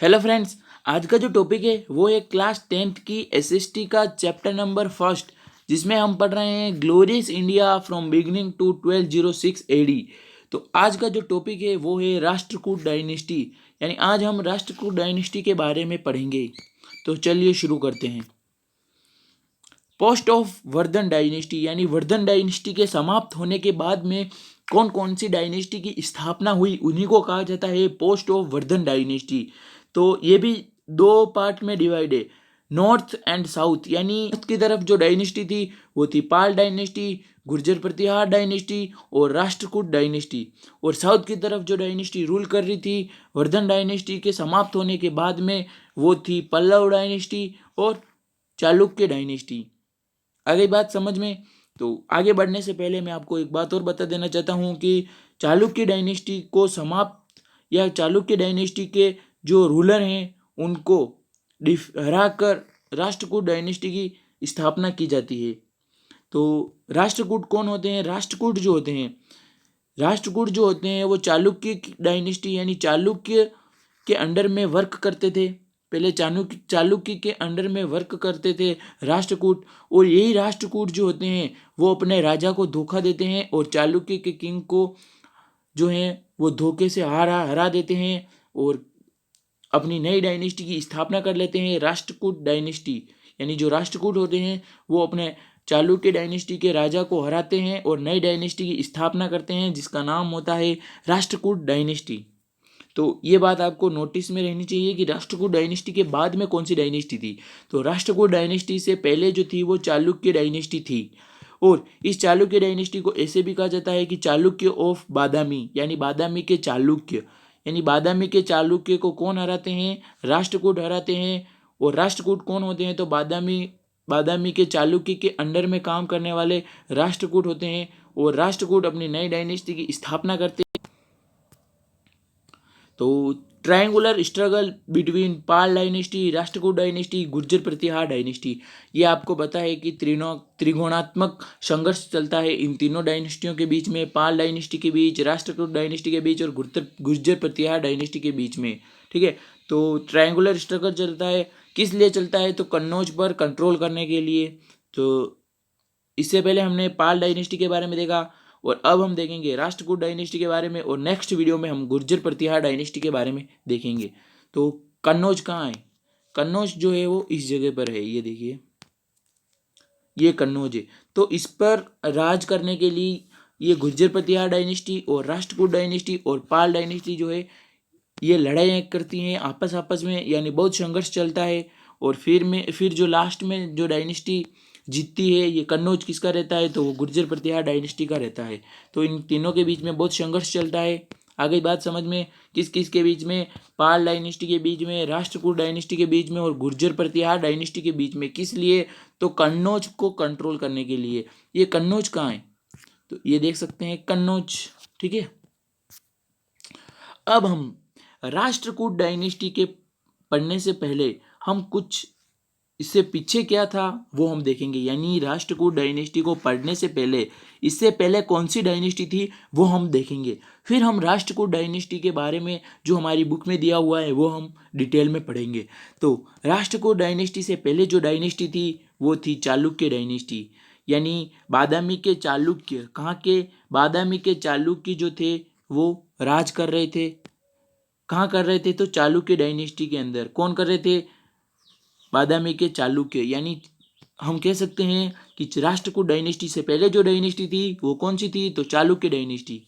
Hello friends, आज का जो टॉपिक है वो है क्लास 10th की एसएसटी का चैप्टर नंबर फर्स्ट, जिसमें हम पढ़ रहे हैं glorious India from beginning to 1206 AD. तो आज का जो टॉपिक है वो है राष्ट्रकूट डायनेस्टी, यानी आज हम राष्ट्रकूट डायनेस्टी के बारे में पढ़ेंगे। तो चलिए शुरू करते हैं। पोस्ट ऑफ वर्धन डायनेस्टी, यानी वर्धन डायनेस्टी के समाप्त होने के बाद में कौन कौन सी डायनेस्टी की स्थापना हुई, उन्हीं को कहा जाता है पोस्ट ऑफ वर्धन डायनेस्टी। तो ये भी दो पार्ट में डिवाइड है, नॉर्थ एंड साउथ। यानी नॉर्थ की तरफ जो डायनेस्टी थी वो थी पाल डायनेस्टी, गुर्जर प्रतिहार डायनेस्टी और राष्ट्रकूट डायनेस्टी। और साउथ की तरफ जो डायनेस्टी रूल कर रही थी वर्धन डायनेस्टी के समाप्त होने के बाद में, वो थी पल्लव डायनेस्टी और चालुक्य डायनेस्टी। आ गई बात समझ में? तो आगे बढ़ने से पहले मैं आपको एक बात और बता देना चाहता हूँ कि चालुक्य डायनेस्टी को समाप्त, या चालुक्य डायनेस्टी के जो रूलर हैं उनको हरा कर राष्ट्रकूट डायनेस्टी की स्थापना की जाती है। तो राष्ट्रकूट कौन होते हैं? राष्ट्रकूट जो होते हैं वो चालुक्य डायनेस्टी यानी चालुक्य के अंडर में वर्क करते थे। पहले चालुक्य के अंडर में वर्क करते थे राष्ट्रकूट। और यही राष्ट्रकूट जो होते हैं वो अपने राजा को धोखा देते हैं और चालुक्य के किंग को जो है वो धोखे से हरा देते हैं और अपनी नई डायनेस्टी की स्थापना कर लेते हैं, राष्ट्रकूट डायनेस्टी। यानी जो राष्ट्रकूट होते हैं वो अपने चालुक्य डायनेस्टी के राजा को हराते हैं और नई डायनेस्टी की स्थापना करते हैं, जिसका नाम होता है राष्ट्रकूट डायनेस्टी। तो ये बात आपको नोटिस में रहनी चाहिए कि राष्ट्रकूट डायनेस्टी के बाद में कौन सी डायनेस्टी थी। तो राष्ट्रकूट डायनेस्टी से पहले जो थी वो चालुक्य डायनेस्टी थी। और इस चालुक्य डायनेस्टी को ऐसे भी कहा जाता है कि चालुक्य ऑफ बादामी, यानी बादामी के चालुक्य। यानी बादामी के चालुक्य को कौन हराते हैं? राष्ट्रकूट हराते हैं। और राष्ट्रकूट कौन होते हैं? तो बादामी के चालुक्य के अंडर में काम करने वाले राष्ट्रकूट होते हैं। और राष्ट्रकूट अपनी नई डायनेस्टी की स्थापना करते हैं। तो ट्रायंगुलर स्ट्रगल बिटवीन पाल डायनेस्टी, राष्ट्रकूट डायनेस्टी, गुर्जर प्रतिहार डायनेस्टी, ये आपको पता है कि त्रिकोणात्मक संघर्ष चलता है इन तीनों डायनेस्टियों के बीच में, पाल डायनेस्टी के बीच, राष्ट्रकूट डायनेस्टी के बीच और गुर्जर प्रतिहार डायनेस्टी के बीच में। ठीक है, तो ट्रायंगुलर स्ट्रगल चलता है, किस लिए चलता है? तो कन्नौज पर कंट्रोल करने के लिए। तो इससे पहले हमने पाल डायनेस्टी के बारे में देखा और अब हम देखेंगे राष्ट्रकूट डायनेस्टी के बारे में, और नेक्स्ट वीडियो में हम गुर्जर प्रतिहार डायनेस्टी के बारे में देखेंगे। तो कन्नौज कहाँ है? कन्नौज जो है वो इस जगह पर है, ये देखिए, ये कन्नौज है। तो इस पर राज करने के लिए ये गुर्जर प्रतिहार डायनेस्टी और राष्ट्रकूट डायनेस्टी और पाल डायनेस्टी जो है ये लड़ाई करती हैं आपस में, यानी बहुत संघर्ष चलता है। और फिर जो लास्ट में जो डायनेस्टी जीतती है, ये कन्नौज किसका रहता है? तो वो गुर्जर प्रतिहार डायनेस्टी का रहता है। तो इन तीनों के बीच में बहुत संघर्ष चलता है। आ गई बात समझ में? किस किस के बीच में? पाल डायनेस्टी के बीच में, राष्ट्रकूट डायनेस्टी के बीच में और गुर्जर प्रतिहार डायनेस्टी के बीच में। किस लिए? तो कन्नौज को कंट्रोल करने के लिए। ये कन्नौज कहाँ है? तो ये देख सकते हैं कन्नौज। ठीक है, अब हम राष्ट्रकूट डायनेस्टी के पढ़ने से पहले हम कुछ इससे पीछे क्या था वो हम देखेंगे। यानी राष्ट्रकूट डायनेस्टी को पढ़ने से पहले, इससे पहले कौन सी डायनेस्टी थी वो हम देखेंगे। फिर हम राष्ट्रकूट डायनेस्टी के बारे में जो हमारी बुक में दिया हुआ है वो हम डिटेल में पढ़ेंगे। तो राष्ट्रकूट डायनेस्टी से पहले जो डायनेस्टी थी वो थी चालुक्य डायनेस्टी। यानी बादामी के चालुक्य, कहाँ के? बादामी के चालुक्य जो थे वो राज कर रहे थे। कहाँ कर रहे थे? तो चालुक्य डायनेस्टी के अंदर। कौन कर रहे थे? बादामी के चालुक्य। यानी हम कह सकते हैं कि राष्ट्रकूट डायनेस्टी से पहले जो डायनेस्टी थी वो कौन सी थी? तो चालुक्य डायनेस्टी।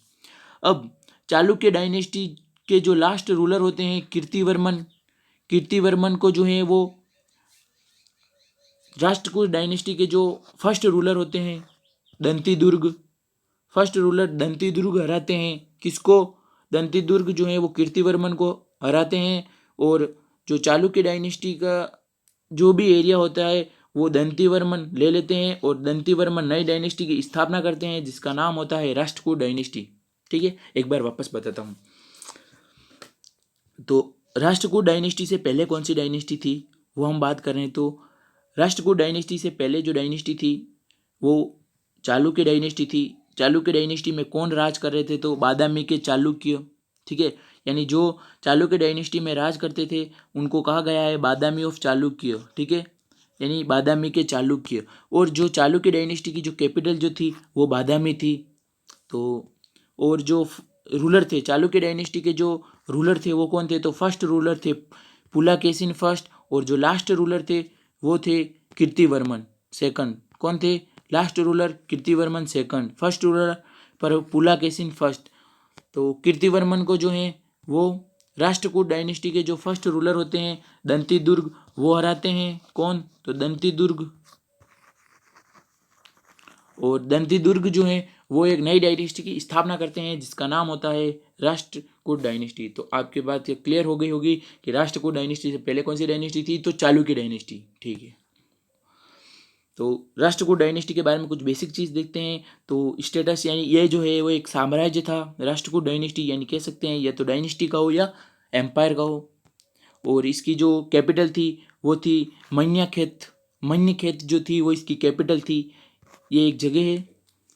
अब चालुक्य डायनेस्टी के जो लास्ट रूलर होते हैं कीर्तिवर्मन। कीर्तिवर्मन को जो है वो राष्ट्रकूट डायनेस्टी के जो फर्स्ट रूलर होते हैं दंती फर्स्ट रूलर दंती दुर्ग हराते हैं। किसको? दंती दुर्ग जो है वो कीर्तिवर्मन को हराते हैं। और जो चालुक्य डायनेस्टी का जो भी एरिया होता है वो दंतीवर्मन ले लेते हैं और दंतीवर्मन नई डायनेस्टी की स्थापना करते हैं, जिसका नाम होता है राष्ट्रकूट डायनेस्टी। ठीक है, एक बार वापस बताता हूँ। तो राष्ट्रकूट डायनेस्टी से पहले कौन सी डायनेस्टी थी वो हम बात करें तो राष्ट्रकूट डायनेस्टी से पहले जो डायनेस्टी थी वो चालुक्य डायनेस्टी थी। चालुक्य डायनेस्टी में कौन राज कर रहे थे? तो बादामी के चालुक्य। ठीक है, यानी जो चालुक्य डायनेस्टी में राज करते थे उनको कहा गया है बादामी ऑफ चालुक्य, ठीक है, यानी बादामी के चालुक्य। और जो चालुक्य डायनेस्टी की जो कैपिटल जो थी वो बादामी थी। तो और जो रूलर थे चालुक्य डायनेस्टी के, जो रूलर थे वो कौन थे, तो फर्स्ट रूलर थे पुलाकेशिन फर्स्ट, और जो लास्ट रूलर थे वो थे कीर्तिवर्मन सेकंड। कौन थे last ruler, Kirtivarman second, first ruler पर पुलाकेशिन फर्स्ट। तो कीर्तिवर्मन को जो है वो राष्ट्रकूट डायनेस्टी के जो फर्स्ट रूलर होते हैं दंतीदुर्ग, वो हराते हैं। कौन, तो दंतीदुर्ग। और दंतीदुर्ग जो है वो एक नई डायनेस्टी की स्थापना करते हैं जिसका नाम होता है राष्ट्रकूट डायनेस्टी। तो आपके बात ये क्लियर हो गई होगी कि राष्ट्रकूट डायनेस्टी से पहले कौन सी डायनेस्टी थी, तो चालुक्य डायनेस्टी, ठीक है। तो राष्ट्रकूट डायनेस्टी के बारे में कुछ बेसिक चीज़ देखते हैं। तो स्टेटस, यानी ये जो है वो एक साम्राज्य था राष्ट्रकूट डायनेस्टी, यानी कह सकते हैं या तो डायनेस्टी का हो या एम्पायर का हो। और इसकी जो कैपिटल थी वो थी मन्यखेत। मन्यखेत जो थी वो इसकी कैपिटल थी। ये एक जगह है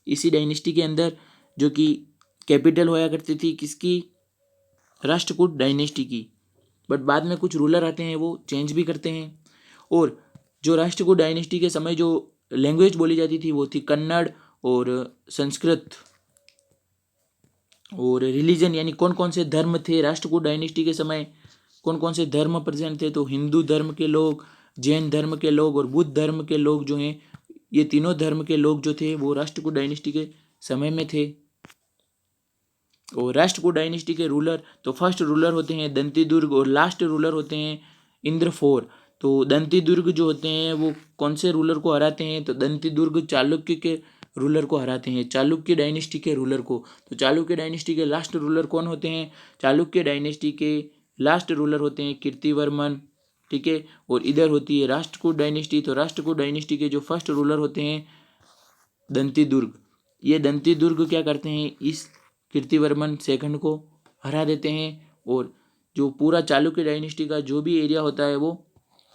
इसी डायनेस्टी के अंदर जो कि कैपिटल होया करती थी किसकी, राष्ट्रकूट डायनेस्टी की। बट बाद में कुछ रूलर आते हैं वो चेंज भी करते हैं। और जो राष्ट्रकूट डायनेस्टी के समय जो लैंग्वेज बोली जाती थी वो थी कन्नड़ और संस्कृत। और रिलीजन, यानी कौन कौन से धर्म थे राष्ट्रकूट डायनेस्टी के समय, कौन कौन से धर्म प्रेजेंट थे, तो हिंदू धर्म के लोग, जैन धर्म के लोग और बुद्ध धर्म के लोग जो हैं, ये तीनों धर्म के लोग जो थे वो राष्ट्रकूट डायनेस्टी के समय में थे। और राष्ट्रकूट डायनेस्टी के रूलर, तो फर्स्ट रूलर होते हैं दंतीदुर्ग और लास्ट रूलर होते हैं इंद्रफोर। तो दंतीदुर्ग जो होते हैं वो कौन से रूलर को हराते हैं, तो दंतीदुर्ग चालुक्य के रूलर को हराते हैं, चालुक्य डायनेस्टी के रूलर को। तो चालुक्य डायनेस्टी के लास्ट रूलर कौन होते हैं, चालुक्य डायनेस्टी के लास्ट रूलर होते हैं कीर्तिवर्मन, ठीक है। और इधर होती है राष्ट्रकूट डायनेस्टी, तो राष्ट्रकूट डायनेस्टी के जो फर्स्ट रूलर होते हैं दंतीदुर्ग। ये दंतीदुर्ग क्या करते हैं, इस कीर्तिवर्मन सेकंड को हरा देते हैं। और जो पूरा चालुक्य डायनेस्टी का जो भी एरिया होता है वो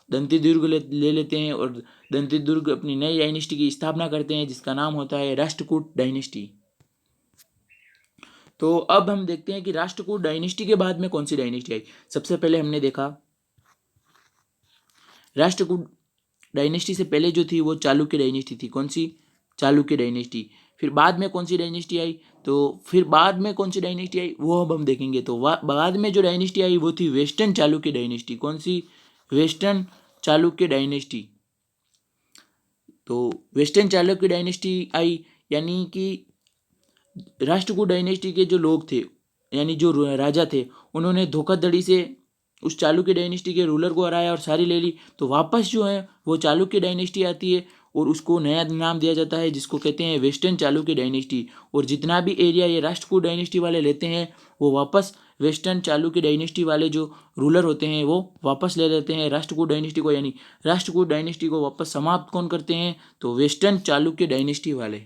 दंतीदुर्ग ले लेते हैं और दंतीदुर्ग अपनी नई डायनेस्टी की स्थापना करते हैं जिसका नाम होता है राष्ट्रकूट डायनेस्टी। तो अब हम देखते हैं कि राष्ट्रकूट डायनेस्टी के बाद में कौन सी डायनेस्टी आई। सबसे पहले हमने देखा राष्ट्रकूट डायनेस्टी से पहले जो थी वो चालुक्य डायनेस्टी थी। कौन सी, चालुक्य डायनेस्टी। फिर बाद में कौन सी डायनेस्टी आई, तो फिर बाद में कौन सी डायनेस्टी आई वो अब हम देखेंगे। तो बाद में जो डायनेस्टी आई वो थी वेस्टर्न चालुक्य डायनेस्टी। कौन सी, वेस्टर्न चालुक्य डायनेस्टी। तो वेस्टर्न चालुक्य डायनेस्टी आई, यानी कि राष्ट्रकूट डायनेस्टी के जो लोग थे, यानी जो राजा थे, उन्होंने धोखाधड़ी से उस चालुक्य डायनेस्टी के रूलर को हराया और सारी ले ली। तो वापस जो है वो चालुक्य डायनेस्टी आती है और उसको नया नाम दिया जाता है जिसको कहते हैं वेस्टर्न चालुक्य डायनेस्टी। और जितना भी एरिया ये राष्ट्रकूट डायनेस्टी वाले लेते हैं वो वापस वेस्टर्न चालुक्य डायनेस्टी वाले जो रूलर होते हैं वो वापस ले लेते हैं राष्ट्रकूट डायनेस्टी को, यानी राष्ट्रकूट डायनेस्टी को वापस समाप्त कौन करते हैं, तो वेस्टर्न चालुक्य डायनेस्टी वाले।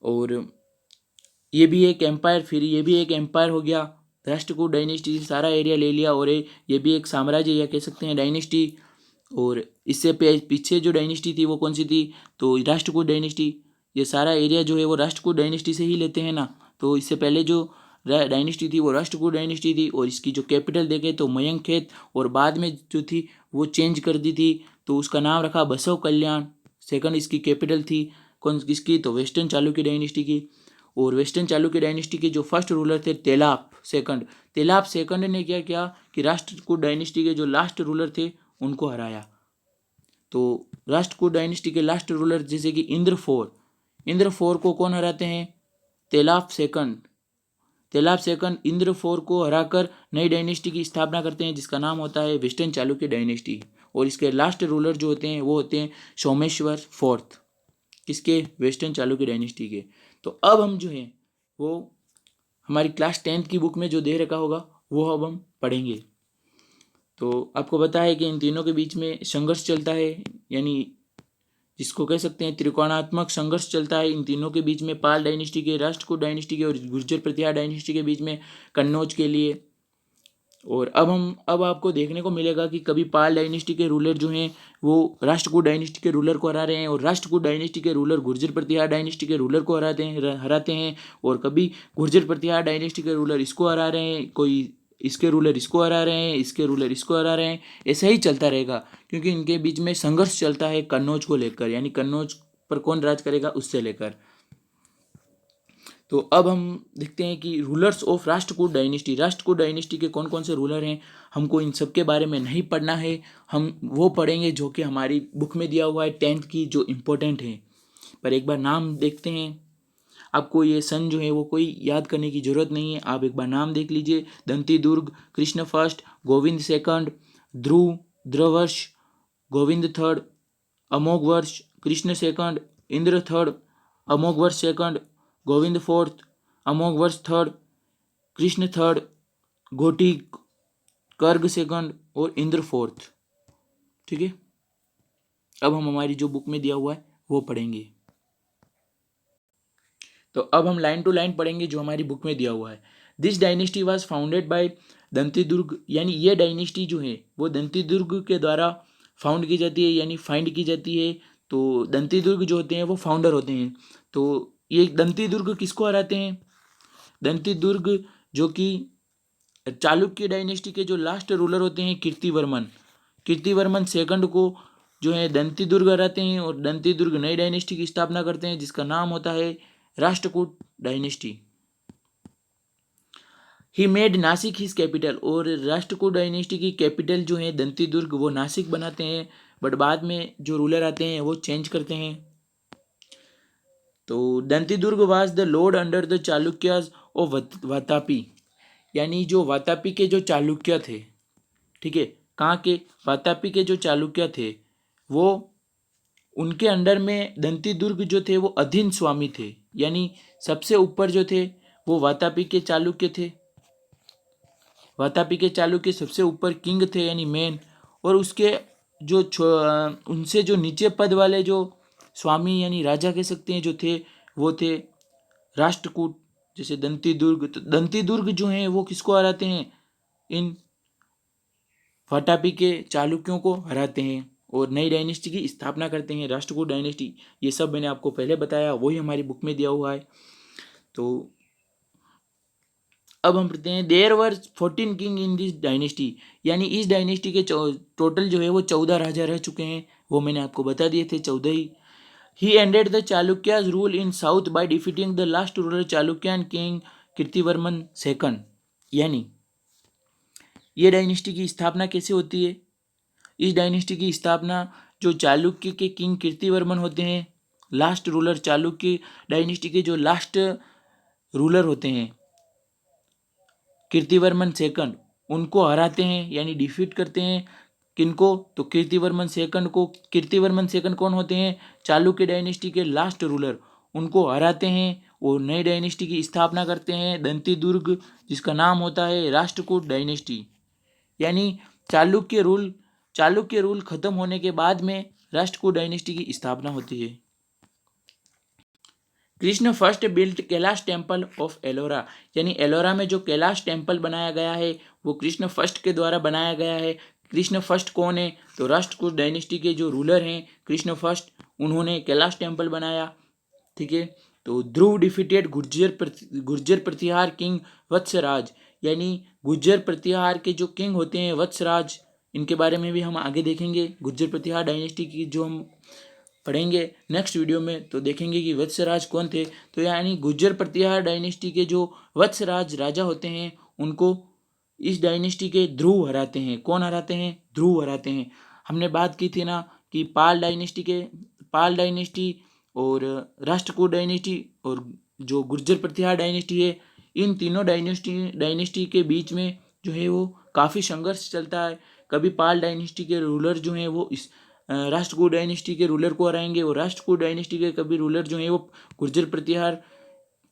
और ये भी एक एम्पायर, फिर ये भी एक एम्पायर हो गया। राष्ट्रकूट डायनेस्टी से सारा एरिया ले लिया और ये भी एक साम्राज्य या कह सकते हैं डायनेस्टी। और इससे पीछे जो डायनेस्टी थी वो कौन सी थी, तो राष्ट्रकूट डायनेस्टी। ये सारा एरिया जो है वो राष्ट्रकूट डायनेस्टी से ही लेते हैं ना। तो इससे पहले जो डायनेस्टी थी वो राष्ट्रकूट डायनेस्टी थी और इसकी जो कैपिटल देखे तो मयंकखेत, और बाद में जो थी वो चेंज कर दी थी तो उसका नाम रखा बसव कल्याण। सेकंड इसकी कैपिटल थी कौन किसकी, तो वेस्टर्न चालुक्य डायनेस्टी की। और वेस्टर्न चालुक्य डायनेस्टी के जो फर्स्ट रूलर थे तेलाप सेकंड। तेलाप सेकंड ने क्या किया कि राष्ट्रकूट डायनेस्टी के जो लास्ट रूलर थे उनको हराया। तो राष्ट्रकूट डायनेस्टी के लास्ट रूलर जैसे कि इंद्रफोर को कौन हराते हैं, तेलाप सेकंड। तेलाप सेकंड इंद्रफोर को हराकर नई डायनेस्टी की स्थापना करते हैं जिसका नाम होता है वेस्टर्न चालुक्य डायनेस्टी। और इसके लास्ट रूलर जो होते हैं वो होते हैं सोमेश्वर फोर्थ, किसके, वेस्टर्न चालुक्य डायनेस्टी के। तो अब हम जो है वो हमारी क्लास 10th की बुक में जो दे रखा होगा वो अब हम पढ़ेंगे। तो आपको पता है कि इन तीनों के बीच में संघर्ष चलता है, यानी जिसको कह सकते हैं त्रिकोणात्मक संघर्ष चलता है इन तीनों के बीच में, पाल डायनेस्टी के, राष्ट्रकूट डायनेस्टी के और गुर्जर प्रतिहार डायनेस्टी के बीच में कन्नौज के लिए। और अब आपको देखने को मिलेगा कि कभी पाल डायनेस्टी के रूलर जो हैं वो राष्ट्रकूट डायनेस्टी के रूलर को हरा रहे हैं, और राष्ट्रकूट डायनेस्टी के रूलर गुर्जर प्रतिहार डायनेस्टी के रूलर को हराते हैं, और कभी गुर्जर प्रतिहार डायनेस्टी के रूलर इसको हरा रहे हैं, कोई इसके रूलर इसको हरा रहे हैं, इसके रूलर इसको हरा रहे हैं। ऐसा ही चलता रहेगा, क्योंकि इनके बीच में संघर्ष चलता है कन्नौज को लेकर, यानी कन्नौज पर कौन राज करेगा उससे लेकर। तो अब हम देखते हैं कि रूलर्स ऑफ राष्ट्रकूट डायनेस्टी के कौन कौन से रूलर हैं। हमको इन सब के बारे में नहीं पढ़ना है, हम वो पढ़ेंगे जो कि हमारी बुक में दिया हुआ है 10th की, जो इम्पोर्टेंट है। पर एक बार नाम देखते हैं। आपको ये सन जो है वो कोई याद करने की जरूरत नहीं है, आप एक बार नाम देख लीजिए। Dantidurga, Krishna first, Govind second, Dhruva, Dhruvarsha, Govind third, Amoghavarsha, Krishna second, Indra third, Amoghavarsha second, Govind fourth, Amoghavarsha third, Krishna third, Ghoti, Karka second और इंद्र फोर्थ। ठीक है, अब हम हमारी जो बुक में दिया हुआ है वो पढ़ेंगे। तो अब हम लाइन टू लाइन पढ़ेंगे जो हमारी बुक में दिया हुआ है। This dynasty was founded by Dantidurga, यानी ये डायनेस्टी जो है वो दंती दुर्ग के द्वारा फाउंड की जाती है, यानी फाइंड की जाती है। तो दंती दुर्ग जो होते हैं वो फाउंडर होते हैं। तो ये दंती दुर्ग किसको हराते हैं? दंती दुर्ग जो कि चालुक्य डायनेस्टी के जो लास्ट रूलर होते हैं कीर्तिवर्मन सेकंड को जो है दंती दुर्ग हराते हैं, और दंती दुर्ग नई डायनेस्टी की स्थापना करते हैं जिसका नाम होता है Rashtrakuta dynasty. He made Nashik his capital, और राष्ट्रकूट डायनेस्टी की कैपिटल जो है दंती दुर्ग वो नासिक बनाते हैं, बट बाद में जो रूलर आते हैं वो चेंज करते हैं। तो Dantidurga was the lord under the Chalukyas of Vatapi, यानी जो वातापी के जो चालुक्य थे, ठीक है, कहाँ के? वातापी के जो चालुक्य थे वो, उनके अंडर में दंती दुर्ग जो थे वो अधीन स्वामी थे, यानी सबसे ऊपर जो थे वो वातापी के चालुक्य थे। वातापी के चालुक्य सबसे ऊपर किंग थे, यानी मेन, और उसके जो उनसे जो नीचे पद वाले जो स्वामी यानी राजा कह सकते हैं जो थे, वो थे राष्ट्रकूट। जैसे दंती दुर्ग, तो दंती दुर्ग जो हैं वो किसको हराते हैं? इन वातापी के चालुक्यों को हराते हैं और नई डायनेस्टी की स्थापना करते हैं, राष्ट्रकूट डायनेस्टी। ये सब मैंने आपको पहले बताया, वही हमारी बुक में दिया हुआ है। तो अब हम पढ़ते हैं, there were 14 king in this dynasty, यानी इस डायनेस्टी के टोटल जो है वो 14 राजा रह चुके हैं, वो मैंने आपको बता दिए थे 14 ही। He ended the Chalukyas rule in south by defeating the last ruler Chalukyan king Kirtivarman second, यानी ये डायनेस्टी की स्थापना कैसे होती है? इस डायनेस्टी की स्थापना जो चालुक्य के किंग कीर्तिवर्मन होते हैं, लास्ट रूलर, चालुक्य डायनेस्टी के जो लास्ट रूलर होते हैं कीर्तिवर्मन सेकंड, उनको हराते हैं, यानी डिफीट करते हैं। किनको? तो कीर्तिवर्मन सेकंड को। कीर्तिवर्मन सेकंड कौन होते हैं? चालुक्य डायनेस्टी के लास्ट रूलर, उनको हराते हैं और नई डायनेस्टी की स्थापना करते हैं दंती दुर्ग, जिसका नाम होता है राष्ट्रकूट डायनेस्टी। यानी चालुक्य रूल खत्म होने के बाद में राष्ट्रकूट डायनेस्टी की स्थापना होती है। Krishna first built Kailash temple of Ellora, यानी एलोरा में जो कैलाश टेम्पल बनाया गया है वो कृष्ण फर्स्ट के द्वारा बनाया गया है। कृष्ण फर्स्ट कौन है? तो राष्ट्रकूट डायनेस्टी के जो रूलर हैं कृष्ण फर्स्ट, उन्होंने कैलाश टेम्पल बनाया। ठीक है, तो ध्रुव डिफीटेड गुर्जर प्रतिहार किंग वत्सराज, यानी गुर्जर प्रतिहार के जो किंग होते हैं वत्सराज, इनके बारे में भी हम आगे देखेंगे। गुर्जर प्रतिहार डायनेस्टी की जो हम पढ़ेंगे नेक्स्ट वीडियो में, तो देखेंगे कि वत्सराज कौन थे। तो यानी गुर्जर प्रतिहार डायनेस्टी के जो वत्सराज राजा होते हैं उनको इस डायनेस्टी के ध्रुव हराते हैं। कौन हराते हैं? ध्रुव हराते हैं। हमने बात की थी ना कि पाल डायनेस्टी और राष्ट्रकूट डायनेस्टी और जो गुर्जर प्रतिहार डायनेस्टी है, इन तीनों डायनेस्टी के बीच में जो है वो काफ़ी संघर्ष चलता है। कभी पाल डायनेस्टी के रूलर जो हैं वो इस राष्ट्रकूट डायनेस्टी के रूलर को हराएंगे, और राष्ट्रकूट डायनेस्टी के कभी रूलर जो हैं वो गुर्जर प्रतिहार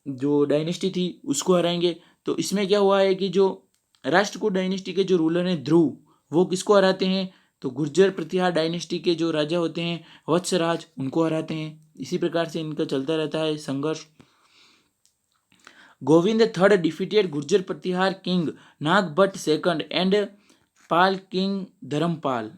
जो डायनेस्टी थी उसको हराएंगे। तो इसमें क्या हुआ है कि जो राष्ट्रकूट डायनेस्टी के जो रूलर हैं ध्रुव, वो किसको हराते हैं? तो गुर्जर प्रतिहार डायनेस्टी के जो राजा होते हैं वत्सराज, उनको हराते हैं। इसी प्रकार से इनका चलता रहता है संघर्ष। Govind third defeated Gurjara Pratihara king Nagabhata second and Pala king Dharmapala.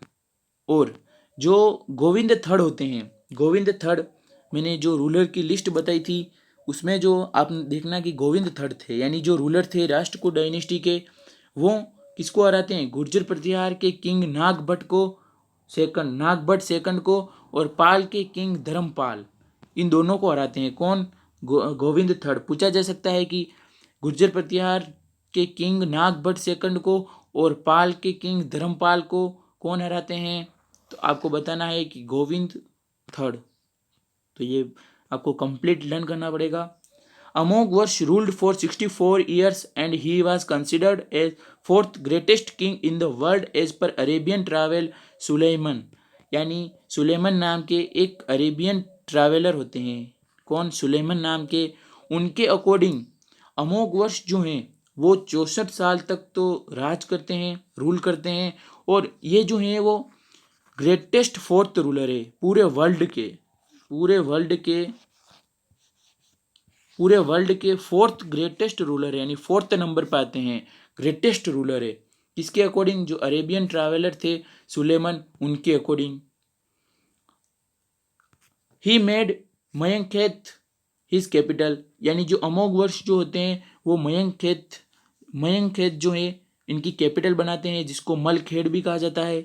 और जो गोविंद थर्ड होते हैं, गोविंद थर्ड मैंने जो रूलर की लिस्ट बताई थी उसमें जो आप देखना कि गोविंद थर्ड थे, यानी जो रूलर थे राष्ट्रकूट डायनेस्टी के, वो किसको हराते हैं? गुर्जर प्रतिहार के किंग नागभट्ट को सेकंड, नागभट्ट सेकंड को, और पाल के किंग धर्मपाल, इन दोनों को हराते हैं। कौन? गोविंद थर्ड। पूछा जा सकता है कि गुर्जर प्रतिहार के किंग नागभट्ट सेकंड को और पाल के किंग धर्मपाल को कौन हराते हैं? तो आपको बताना है कि गोविंद थर्ड। तो ये आपको कंप्लीट लर्न करना पड़ेगा। अमोघ वर्ष ruled for 64 years and he was considered as fourth greatest king in the world as per Arabian travel Sulaiman. यानी सुलेमान नाम के एक अरेबियन ट्रैवलर होते हैं। कौन? सुलेमान नाम के। उनके अकॉर्डिंग अमोघ वर्ष जो हैं वो 64 साल तक तो राज करते हैं, रूल करते हैं, और ये जो हैं वो ग्रेटेस्ट फोर्थ रूलर है पूरे वर्ल्ड के, पूरे वर्ल्ड के फोर्थ ग्रेटेस्ट रूलर है, यानी फोर्थ नंबर पे आते हैं, ग्रेटेस्ट रूलर है। किसके अकॉर्डिंग? जो अरेबियन ट्रैवलर थे सुलेमान, उनके according. He made Manyakheta his capital, यानी जो अमोघ वर्ष जो होते हैं वो मयंखेत जो है इनकी कैपिटल बनाते हैं, जिसको मलखेड़ भी कहा जाता है।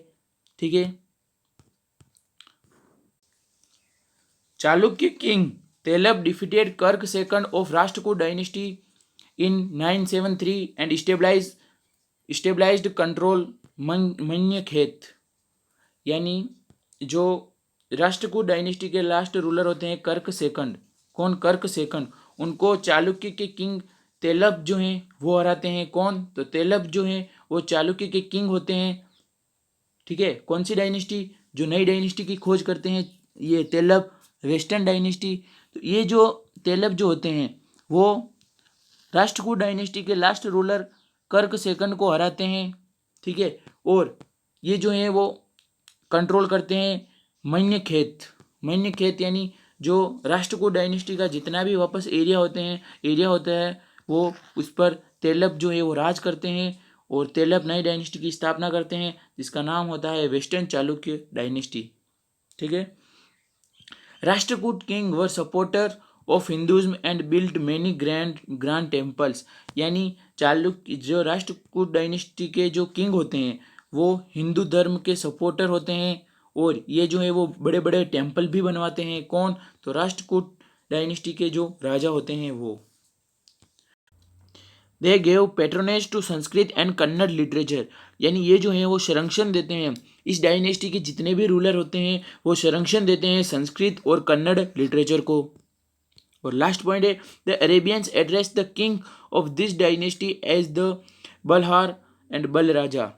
ठीक है। Chalukya king Tailapa defeated Karka second of Rashtrakuta dynasty in 973 and stabilised control Manyakheta. यानी जो राष्ट्रकूट डायनेस्टी के लास्ट रूलर होते हैं कर्क सेकंड। कौन? कर्क सेकंड। उनको चालुक्य के किंग तेलप जो हैं वो हराते हैं। कौन? तो तेलप जो हैं वो चालुक्य के किंग होते हैं। ठीक है। कौन सी डायनेस्टी? जो नई डायनेस्टी की खोज करते हैं ये तेलप, वेस्टर्न डायनेस्टी। तो ये जो तेलप जो होते हैं वो राष्ट्रकूट डायनेस्टी के लास्ट रूलर कर्क सेकंड को हराते हैं। ठीक है। और ये जो है वो कंट्रोल करते हैं मन्यखेत, यानी जो राष्ट्रकूट डायनेस्टी का जितना भी वापस एरिया होता है वो उस पर तेलप जो है वो राज करते हैं, और तेलप नई डायनेस्टी की स्थापना करते हैं जिसका नाम होता है वेस्टर्न चालुक्य डायनेस्टी। ठीक है। Rashtrakuta king were supporter of Hinduism and built many grand temples. यानी चालुक्य जो राष्ट्रकूट डायनेस्टी के जो किंग होते हैं वो हिंदू धर्म के सपोर्टर होते हैं, और ये जो है वो बड़े बड़े टेम्पल भी बनवाते हैं। कौन? तो राष्ट्रकूट डायनेस्टी के जो राजा होते हैं वो। They gave patronage to Sanskrit and Kannada literature. यानी ये जो है वो संरक्षण देते हैं, इस डायनेस्टी के जितने भी रूलर होते हैं वो संरक्षण देते हैं संस्कृत और कन्नड़ लिटरेचर को। और लास्ट पॉइंट है the Arabians address the king of this dynasty as the Balhara and Ballaraja.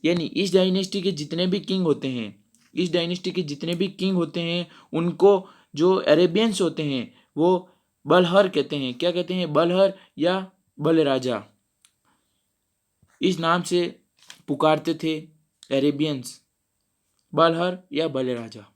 यानी इस डायनेस्टी के जितने भी किंग होते हैं उनको जो अरेबियंस होते हैं वो बलहर कहते हैं। क्या कहते हैं? बलहर या बलराजा, इस नाम से पुकारते थे अरेबियंस, बलहर या बलराजा।